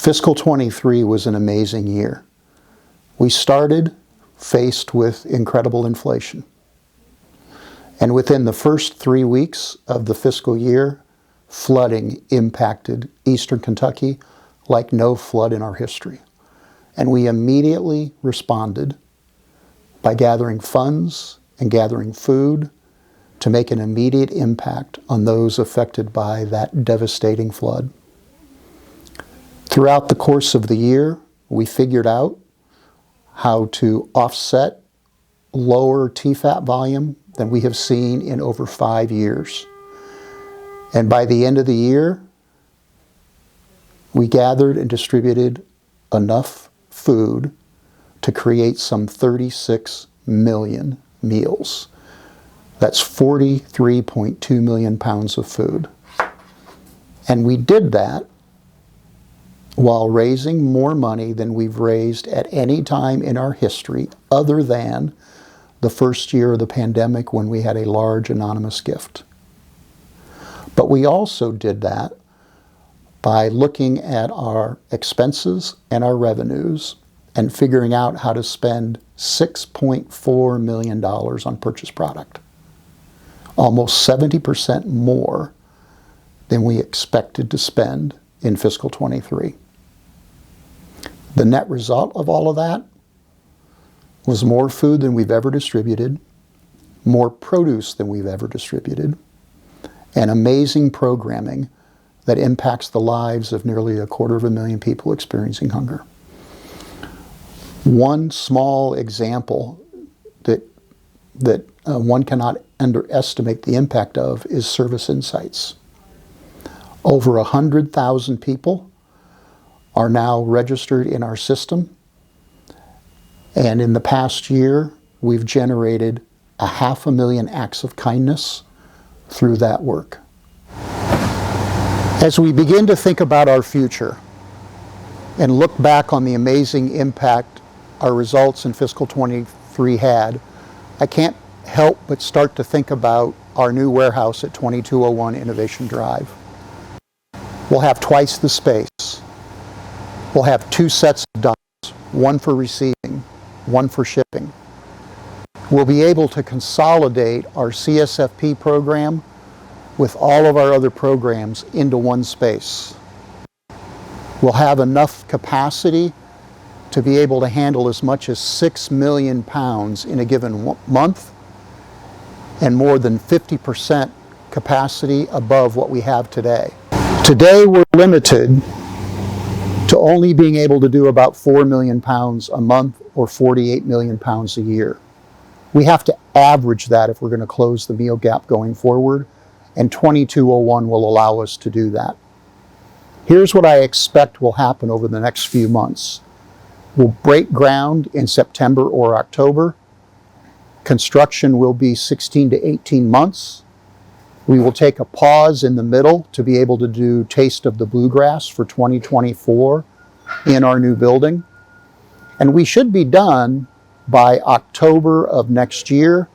Fiscal 23 was an amazing year. We started faced with incredible inflation. And within the first 3 weeks of the fiscal year, flooding impacted eastern Kentucky like no flood in our history. And we immediately responded by gathering funds and gathering food to make an immediate impact on those affected by that devastating flood. Throughout the course of the year, we figured out how to offset lower TFAT volume than we have seen in over 5 years. And by the end of the year, we gathered and distributed enough food to create some 36 million meals. That's 43.2 million pounds of food. And we did that while raising more money than we've raised at any time in our history, other than the first year of the pandemic when we had a large anonymous gift. But we also did that by looking at our expenses and our revenues and figuring out how to spend $6.4 million on purchase product. Almost 70% more than we expected to spend in fiscal 23. The net result of all of that was more food than we've ever distributed, more produce than we've ever distributed, and amazing programming that impacts the lives of nearly 250,000 people experiencing hunger. One small example that one cannot underestimate the impact of is Service Insights. Over 100,000 people are now registered in our system, and in the past year, we've generated 500,000 acts of kindness through that work. As we begin to think about our future and look back on the amazing impact our results in fiscal 23 had, I can't help but start to think about our new warehouse at 2201 Innovation Drive. We'll have twice the space. We'll have 2 sets of docks, one for receiving, one for shipping. We'll be able to consolidate our CSFP program with all of our other programs into one space. We'll have enough capacity to be able to handle as much as 6 million pounds in a given month, and more than 50% capacity above what we have today. Today we're limited to only being able to do about 4 million pounds a month or 48 million pounds a year. We have to average that if we're going to close the meal gap going forward, and 2201 will allow us to do that. Here's what I expect will happen over the next few months. We'll break ground in September or October. Construction will be 16 to 18 months. We will take a pause in the middle to be able to do Taste of the Bluegrass for 2024 in our new building. And we should be done by October of next year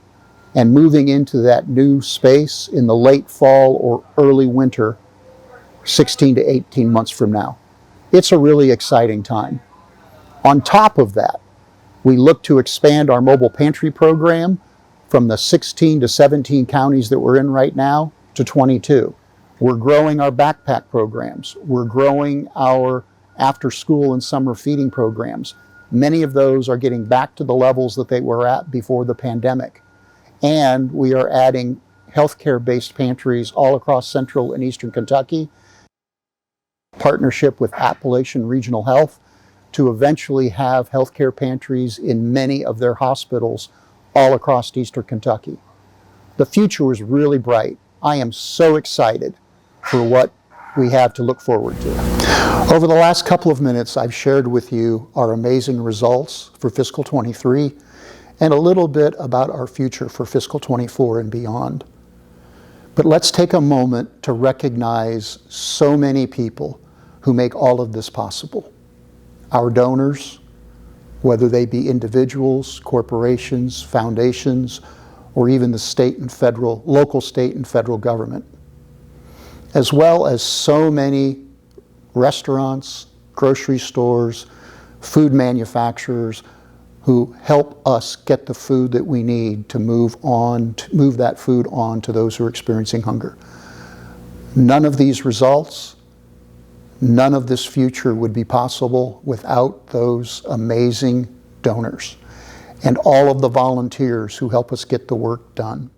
and moving into that new space in the late fall or early winter, 16 to 18 months from now. It's a really exciting time. On top of that, we look to expand our mobile pantry program from the 16 to 17 counties that we're in right now to 22. We're growing our backpack programs. We're growing our after school and summer feeding programs. Many of those are getting back to the levels that they were at before the pandemic. And we are adding healthcare-based pantries all across central and eastern Kentucky, partnership with Appalachian Regional Health to eventually have healthcare pantries in many of their hospitals all across eastern Kentucky. The future is really bright. I am so excited for what we have to look forward to. Over the last couple of minutes, I've shared with you our amazing results for fiscal 23 and a little bit about our future for fiscal 24 and beyond. But let's take a moment to recognize so many people who make all of this possible. Our donors, whether they be individuals, corporations, foundations, or even the local state and federal government, as well as so many restaurants, grocery stores, food manufacturers, who help us get the food that we need to move that food on to those who are experiencing hunger. None of these results, none of this future would be possible without those amazing donors and all of the volunteers who help us get the work done.